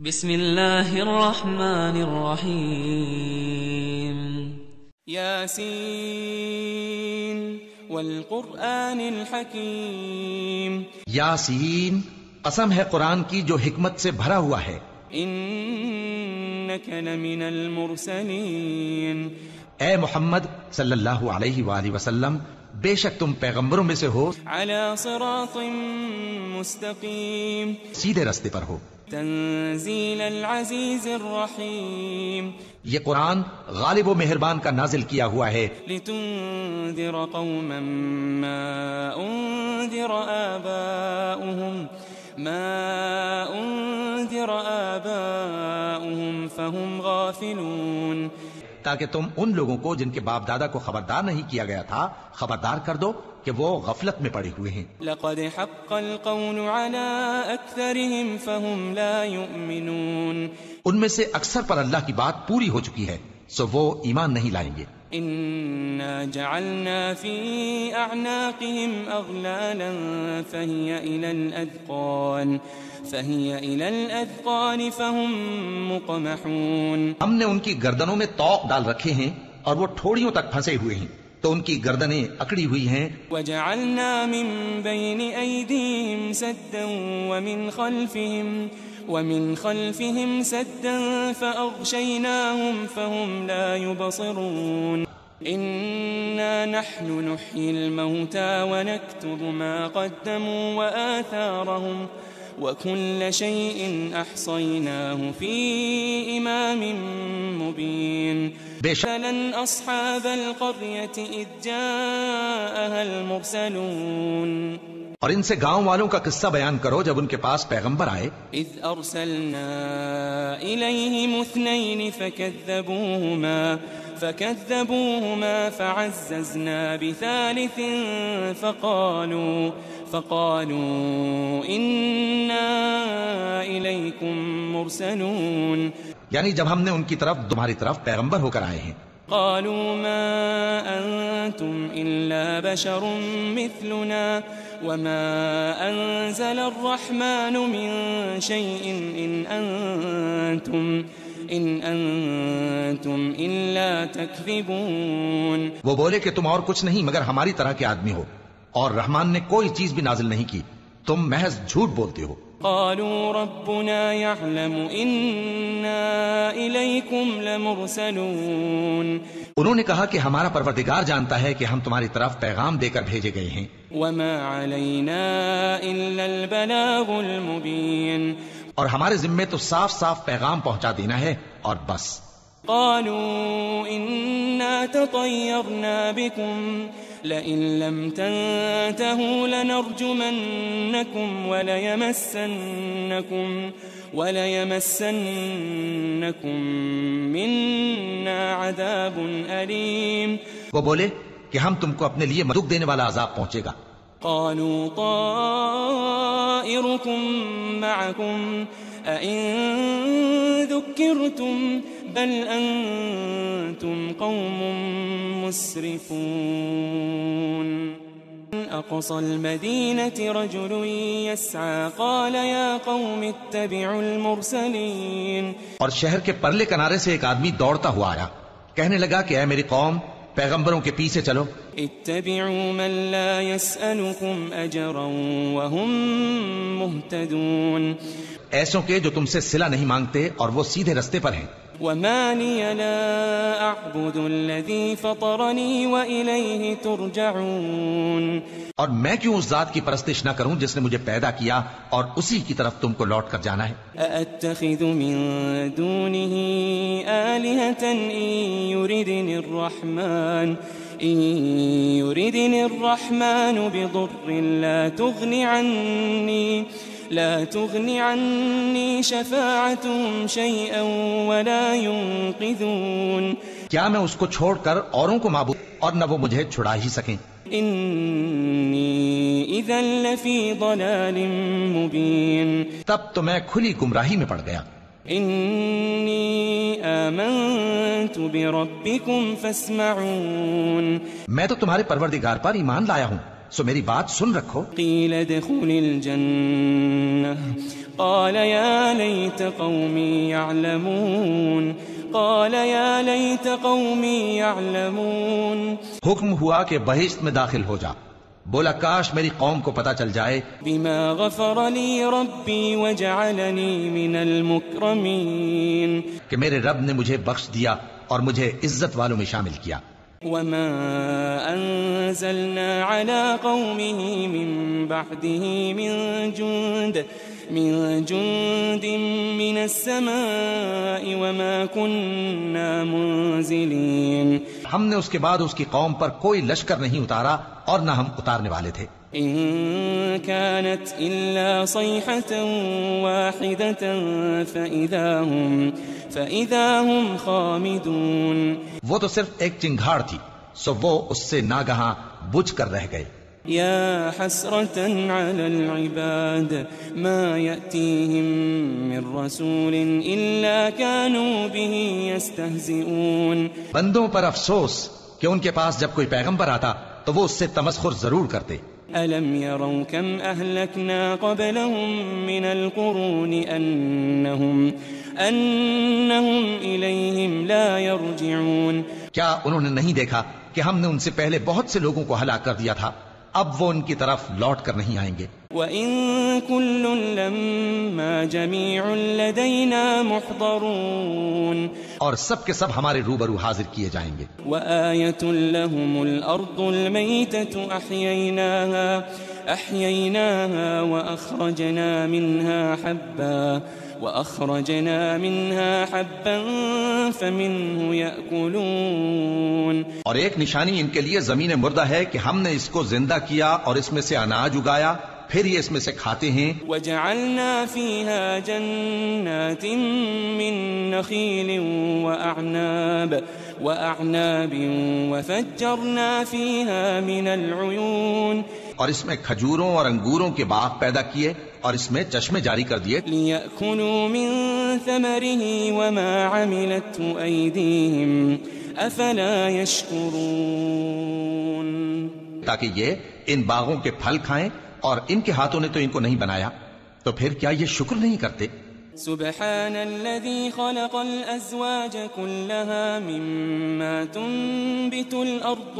بسم اللہ الرحمن الرحیم یاسین والقرآن الحکیم یاسین، قسم ہے قرآن کی جو حکمت سے بھرا ہوا ہے. انک لمن المرسلین، اے محمد صلی اللہ علیہ وآلہ وسلم، بے شک تم پیغمبروں میں سے ہو، علی صراط مستقیم، سیدھے رستے پر ہو. تنزیل العزیز الرحیم، یہ قرآن غالب و مہربان کا نازل کیا ہوا ہے، لتنذر قوما ما انذر آباؤهم فهم غافلون، تاکہ تم ان لوگوں کو جن کے باپ دادا کو خبردار نہیں کیا گیا تھا خبردار کر دو کہ وہ غفلت میں پڑے ہوئے ہیں. لقد حق القول على اکثرهم فهم لا يؤمنون، ان میں سے اکثر پر اللہ کی بات پوری ہو چکی ہے سو وہ ایمان نہیں لائیں گے. انا جعلنا في اعناقهم اغلالا فهي الى الاذقان فهم مقمحون، ہم نے ان کی گردنوں میں طوق ڈال رکھے ہیں اور وہ ٹھوڑیوں تک پھنسے ہوئے ہیں تو ان کی گردنیں اکڑی ہوئی ہیں. وجعلنا من بين ايديهم سدا ومن خلفهم سدا فأغشيناهم فهم لا يبصرون، إنا نحن نحيي الموتى ونكتب ما قدموا وآثارهم وكل شيء أحصيناه في إمام مبين. مثلا أصحاب القرية إذ جاءها المرسلون، اور ان سے گاؤں والوں کا قصہ بیان کرو جب ان کے پاس پیغمبر آئے. اذ ارسلنا الیہم اثنین فکذبوہما فعززنا بثالث فقالوا انا الیکم مرسلون، یعنی جب ہم نے ان کی طرف تمہاری طرف پیغمبر ہو کر آئے ہیں. قالوا ما انتم الا بشر مثلنا وما انزل الرحمن من شيء ان انتم الا تكذبون، وہ بولے کہ تم اور کچھ نہیں مگر ہماری طرح کے آدمی ہو اور رحمان نے کوئی چیز بھی نازل نہیں کی، تم محض جھوٹ بولتے ہو. قالوا ربنا يعلم إنا إليكم لمرسلون، انہوں نے کہا کہ ہمارا پروردگار جانتا ہے کہ ہم تمہاری طرف پیغام دے کر بھیجے گئے ہیں. وما علينا إلا البلاغ المبين، اور ہمارے ذمے تو صاف صاف پیغام پہنچا دینا ہے اور بس. قالوا إنا تطيرنا بكم لئن لم تنتهوا لنرجمنكم وليمسنكم منا عذاب أليم، وہ بولے کہ ہم تم کو اپنے لیے دکھ دینے والا عذاب پہنچے گا. قالوا طائركم معكم أئن ذكرتم بل أنتم قوم مسرفون. أقصى المدينة رجل يسعى قال يا قوم اتبعوا المرسلين، اور شہر کے پرلے کنارے سے ایک آدمی دوڑتا ہوا آیا، کہنے لگا کہ اے میری قوم، پیغمبروں کے پیچھے چلو. اتبعوا من لا يسألكم أجرا وهم مهتدون، ایسوں کے جو تم سے صلہ نہیں مانگتے اور وہ سیدھے رستے پر ہیں. وما لي لا أعبد الذي فطرني وإليه ترجعون، اور میں کیوں اس ذات کی پرستش نہ کروں جس نے مجھے پیدا کیا اور اسی کی طرف تم کو لوٹ کر جانا ہے. أأتخذ من دونه آلهة إن يردني الرحمن بضر لا تغني عني شفاعتهم شيئا ولا ينقذون، کیا میں اس کو چھوڑ کر اوروں کو معبود اور نہ وہ مجھے چھڑا ہی سکیں. إني إذا لفي ضلال مبين، تب تو میں کھلی گمراہی میں پڑ گیا. إني آمنت بربكم فاسمعون، میں تو تمہارے پروردگار پر ایمان لایا ہوں سو میری بات سن رکھو. قیل ادخل الجنہ قال يا ليت قومي يعلمون قال يا ليت قومي يعلمون حکم ہوا کہ بہشت میں داخل ہو جا. بولا کاش میری قوم کو پتا چل جائے بما غفر لي ربي وجعلني من المكرمين کہ میرے رب نے مجھے بخش دیا اور مجھے عزت والوں میں شامل کیا. وما أنزلنا على قومه من بعده من جند من السماء وما كنا منزلين. ہم نے اس کے بعد اس کی قوم پر کوئی لشکر نہیں اتارا اور نہ ہم اتارنے والے تھے. إن كانت إلا صيحة واحدة فإذا هم خامدون. وہ تو صرف ایک چنگھاڑ تھی سو وہ اس سے ناگہاں بجھ کر رہ گئے. يا حسرة على العباد ما يأتيهم من رسول إلا كانوا به يستهزئون. بندوں پر افسوس کہ ان کے پاس جب کوئی پیغمبر آتا تو وہ اس سے تمسخر ضرور کرتے. ألم يروا كم أهلكنا قبلهم من القرون أنهم إليهم لا يرجعون. کیا انہوں نے نہیں دیکھا کہ ہم نے ان سے پہلے بہت سے لوگوں کو ہلاک کر دیا تھا، اب وہ ان کی طرف لوٹ کر نہیں آئیں گے. وَإِن كُلٌّ لَمَّا جَمِيعٌ لَدَيْنَا مُحْضَرُونَ. اور سب کے سب ہمارے روبرو حاضر کیے جائیں گے. وَآيَةٌ لَهُمُ الْأَرْضُ الْمَيْتَةُ أَحْيَيْنَاهَا وَأَخْرَجْنَا مِنْهَا حَبًّا فَمِنْهُ يَأْكُلُونَ. اور ایک نشانی ان کے لیے زمین مردہ ہے کہ ہم نے اس کو زندہ کیا اور اس میں سے اناج اگایا، پھر یہ اس میں سے کھاتے ہیں. وَجَعَلْنَا فِيهَا جَنَّاتٍ مِّن نَخِيلٍ وَأَعْنَابٍ وَفَجَّرْنَا فِيهَا مِنَ الْعُيُونِ. اور اس میں کھجوروں اور انگوروں کے باغ پیدا کیے اور اس میں چشمے جاری کر دیے. لِيَأْكُلُوا مِن ثَمَرِهِ وَمَا عَمِلَتْهُ أَيْدِيهِمْ أَفَلَا يَشْكُرُونَ. تاکہ یہ ان باغوں کے پھل کھائیں اور ان کے ہاتھوں نے تو ان کو نہیں بنایا، تو پھر کیا یہ شکر نہیں کرتے؟ سبحان الذي خلق الأزواج كلها مما تنبت الأرض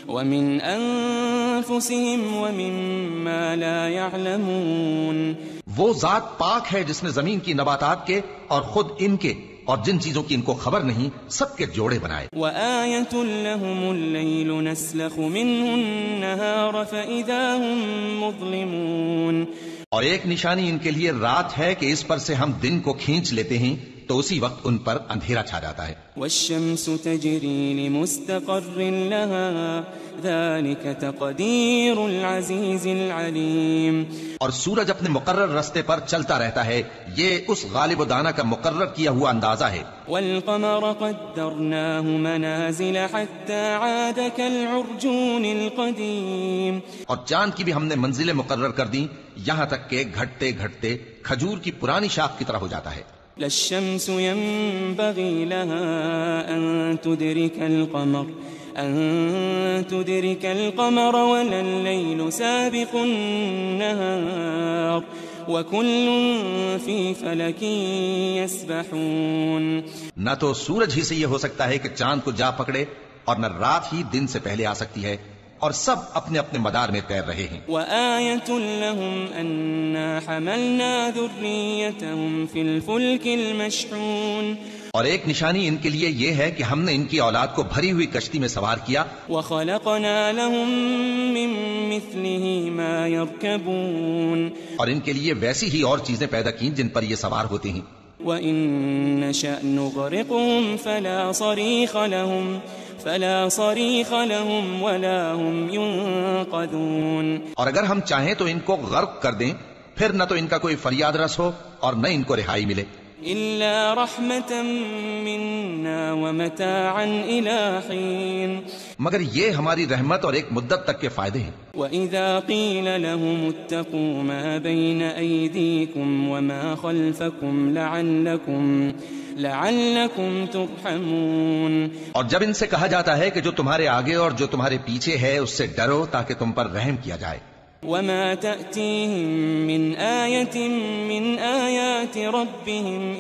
ومن أنفسهم ومما لا يعلمون. وہ ذات پاک ہے جس نے زمین کی نباتات کے اور خود ان کے اور جن چیزوں کی ان کو خبر نہیں سب کے جوڑے بنائے. وآية لهم الليل نسلخ منه النهار فإذا هم مظلمون. اور ایک نشانی ان کے لیے رات ہے کہ اس پر سے ہم دن کو کھینچ لیتے ہیں تو اسی وقت ان پر اندھیرا چھا جاتا ہے. والشمس تجري لمستقر لها ذلك تقدير العزيز العليم. اور سورج اپنے مقرر رستے پر چلتا رہتا ہے، یہ اس غالب و دانا کا مقرر کیا ہوا اندازہ ہے. والقمر قدرناه منازل حتى عاد كالعرجون القديم. اور چاند کی بھی ہم نے منزلیں مقرر کر دیں یہاں تک کہ گھٹتے گھٹتے کھجور کی پرانی شاخ کی طرح ہو جاتا ہے. لا الشمس ينبغي لها أن تدرك القمر ولا الليل سابق النهار وكل في فلك يسبحون. نہ تو سورج ہی سے یہ ہو سکتا ہے کہ چاند کو جا پکڑے اور نہ رات ہی دن سے پہلے آ سکتی ہے، اور سب اپنے اپنے مدار میں تیر رہے ہیں. وآية لهم أنا حملنا ذريتهم في الفلك المشحون. اور ایک نشانی ان کے لیے یہ ہے کہ ہم نے ان کی اولاد کو بھری ہوئی کشتی میں سوار کیا. وخلقنا لهم من مثله ما يركبون. اور ان کے لیے ویسی ہی اور چیزیں پیدا کی جن پر یہ سوار ہوتے ہیں. وإن نشأ نغرقهم فلا صريخ لهم ولا هم ينقذون. اور اگر ہم چاہیں تو ان کو غرق کر دیں، پھر نہ تو ان کا کوئی فریاد رس ہو اور نہ ان کو رہائی ملے. إلا رحمة منا ومتاعا إلى حين. مگر یہ ہماری رحمت اور ایک مدت تک کے فائدے ہیں. وإذا قيل لهم اتقوا ما بين أيديكم وما خلفكم لعلكم ترحمون. اور جب ان سے کہا جاتا ہے کہ جو تمہارے آگے اور جو تمہارے پیچھے ہے اس سے ڈرو تاکہ تم پر رحم کیا جائے. وما تأتيهم من آية من آيات ربهم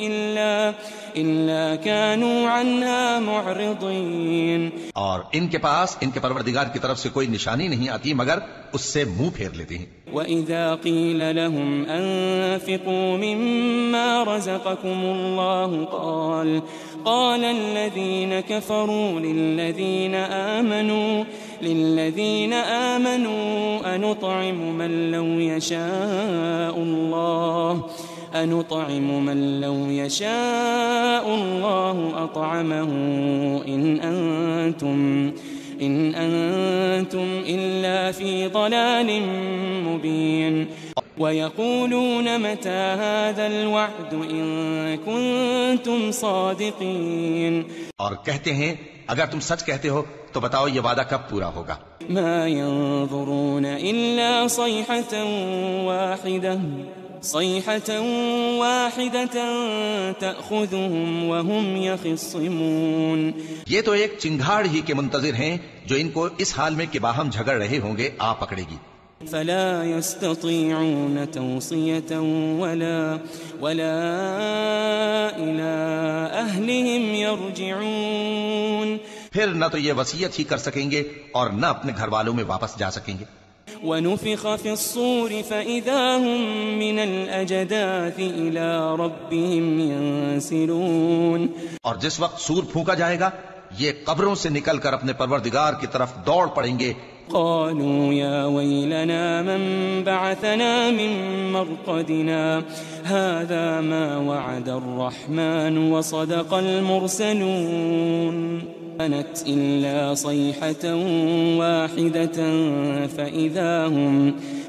إلا كانوا عنها معرضين. اور ان کے پاس ان کے پروردگار کی طرف سے کوئی نشانی نہیں آتی مگر اس سے منہ پھیر لیتے ہیں. وَإِذَا قِيلَ لَهُمْ أَنفِقُوا مِمَّا رَزَقَكُمُ اللَّهُ قَالَ الَّذِينَ كَفَرُوا لِلَّذِينَ آمَنُوا أَنُطْعِمُ مَن لَّوْ يَشَاءُ اللَّهُ أَطْعَمَهُ إِنْ أَنْتُمْ إِلَّا فِي ضَلَالٍ مُبِينٍ. وَيَقُولُونَ مَتَى هَذَا الْوَعْدُ إِن كُنتُمْ صَادِقِينَ. اور کہتے ہیں اگر تم سچ کہتے ہو تو بتاؤ یہ وعدہ کب پورا ہوگا. مَا يَنظُرُونَ إِلَّا صَيْحَةً واحدة تأخذهم وهم يخصمون. یہ تو ایک چنگھاڑ ہی کے منتظر ہیں جو ان کو اس حال میں کہ باہم جھگڑ رہے ہوں گے آ پکڑے گی. فلا يستطيعون توصية ولا إلى أهلهم يرجعون. پھر نہ تو یہ وصیت ہی کر سکیں گے اور نہ اپنے گھر والوں میں واپس جا سکیں گے. وَنُفِخَ فِي الصُّورِ فَإِذَا هُم مِّنَ الْأَجْدَاثِ إِلَىٰ رَبِّهِمْ يَنسِلُونَ. اور جس وقت سور پھونکا جائے گا یہ قبروں سے نکل کر اپنے پروردگار کی طرف دوڑ پڑیں گے. قالوا يا ويلنا من بعثنا من مرقدنا هذا ما وعد الرحمن وصدق المرسلون. كانت إلا صيحة واحدة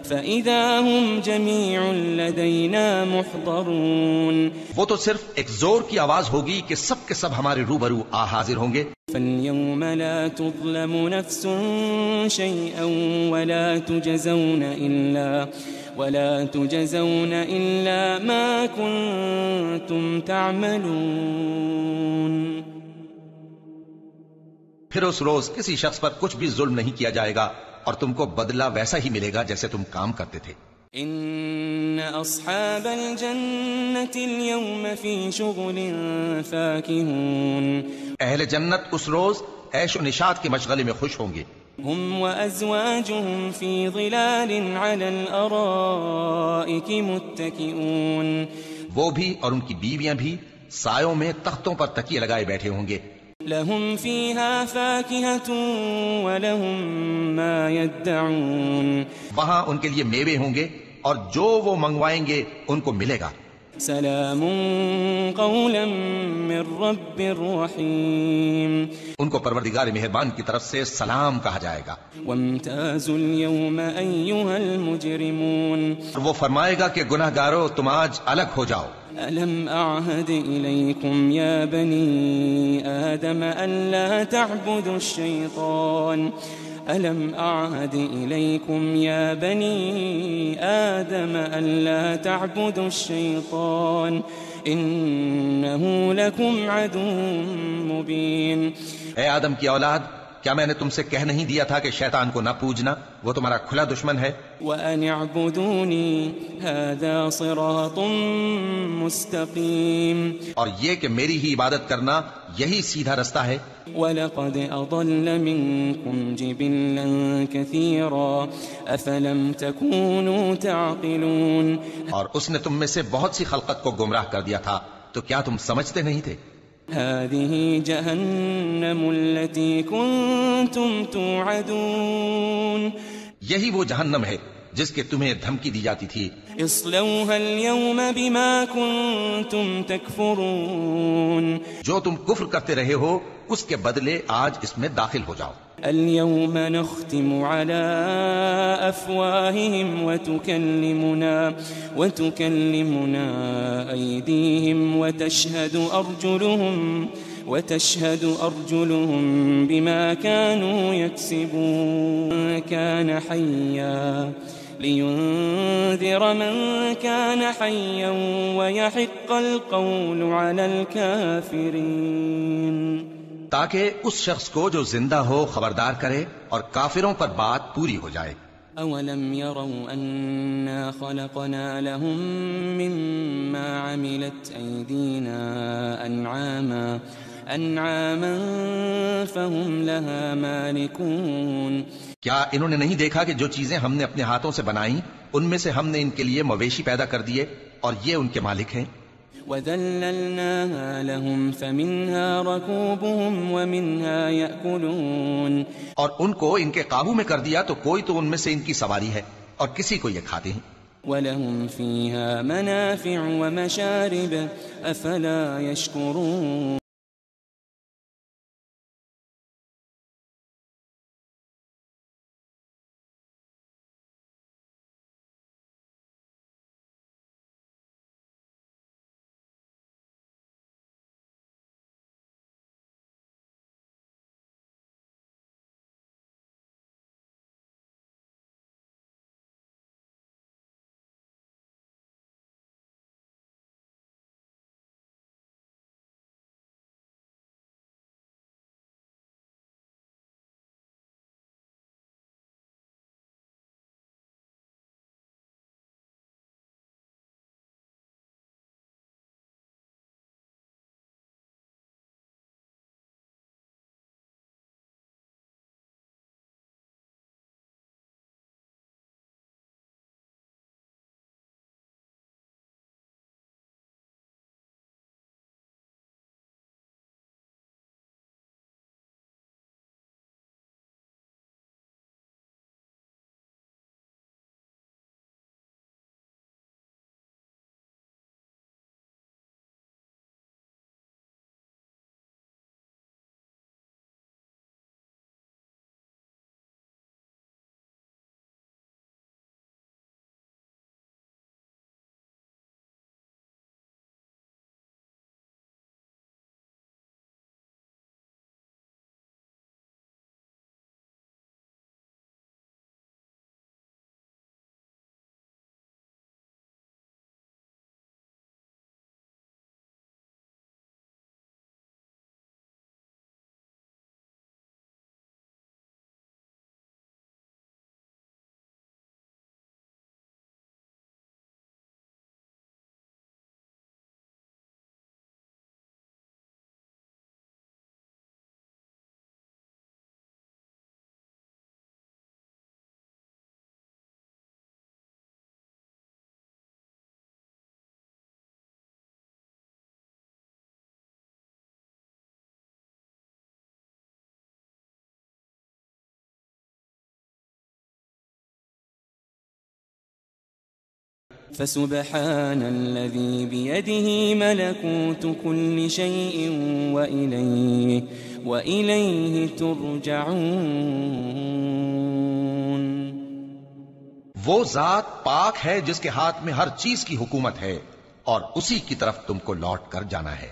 فإذا هم جميع لدينا محضرون. وہ تو صرف ایک زور کی آواز ہوگی کہ سب کے سب ہمارے روبرو آ حاضر ہوں گے. فاليوم لا تظلم نفس شيئا ولا تجزون إلا ما كنتم تعملون. پھر اس روز کسی شخص پر کچھ بھی ظلم نہیں کیا جائے گا اور تم کو بدلہ ویسا ہی ملے گا جیسے تم کام کرتے تھے. ان اصحاب الجنة اليوم في شغل فاكهون. اہل جنت اس روز عیش و نشاط کے مشغلے میں خوش ہوں گے. هم وازواجهم في ظلال على الارائك متكئون. وہ بھی اور ان کی بیویاں بھی سایوں میں تختوں پر تکیے لگائے بیٹھے ہوں گے. لهم فيها فاكهة ولهم ما يدعون. وہاں ان کے لیے میوے ہوں گے اور جو وہ منگوائیں گے ان کو ملے گا. سلام قولا من رب رحیم. ان کو پروردگار مہربان کی طرف سے سلام کہا جائے گا. وامتازوا اليوم ایھا المجرمون. وہ فرمائے گا کہ گناہ گارو تم آج الگ ہو جاؤ. ألم أعهد إليكم يا بني آدم ألا تعبدوا الشيطان. ألم أعهد إليكم يا بني آدم ألا تعبدوا الشيطان إنه لكم عدو مبين. اے آدم کی اولاد کیا میں نے تم سے کہہ نہیں دیا تھا کہ شیطان کو نہ پوجنا، وہ تمہارا کھلا دشمن ہے. وَأَنِ اعْبُدُونِي هَذَا صِرَاطٌ مُسْتَقِيمٌ. اور یہ کہ میری ہی عبادت کرنا یہی سیدھا رستہ ہے. وَلَقَدْ أَضَلَّ مِنكُمْ جِبِلًّا كَثِيرًا أَفَلَمْ تَكُونُوا تَعْقِلُونَ. اور اس نے تم میں سے بہت سی خلقت کو گمراہ کر دیا تھا تو کیا تم سمجھتے نہیں تھے؟ هذه جهنم التي كنتم توعدون. یہی وہ جہنم ہے جس کے تمہیں دھمکی دی جاتی تھی. اصلوها اليوم بما كنتم تكفرون. جو تم کفر کرتے رہے ہو اس کے بدلے آج اس میں داخل ہو جاؤ. اليوم نختم على أفواههم وتكلمنا أيديهم وتشهد أرجلهم بما كانوا يكسبون. كان حيا لينذر من كان حيا ويحق القول على الكافرين. تاکہ اس شخص کو جو زندہ ہو خبردار کرے اور کافروں پر بات پوری ہو جائے. أولم يروا أنا خلقنا لهم مما عملت أيدينا أنعاما فهم لها مالكون. کیا انہوں نے نہیں دیکھا کہ جو چیزیں ہم نے اپنے ہاتھوں سے بنائیں ان میں سے ہم نے ان کے لیے مویشی پیدا کر دیے اور یہ ان کے مالک ہیں. وَذَلَّلْنَاهَا لَهُمْ فَمِنْهَا رَكُوبُهُمْ وَمِنْهَا يَأْكُلُونَ. اور ان کو ان کے قابو میں کر دیا تو کوئی تو ان میں سے ان کی سواری ہے اور کسی کو یہ کھاتے ہیں. وَلَهُمْ فِيهَا مَنَافِعُ وَمَشَارِبُ أَفَلَا يَشْكُرُونَ. فسبحان الذي بيده ملكوت كل شيء وإليه ترجعون. وہ ذات پاک ہے جس کے ہاتھ میں ہر چیز کی حکومت ہے اور اسی کی طرف تم کو لوٹ کر جانا ہے.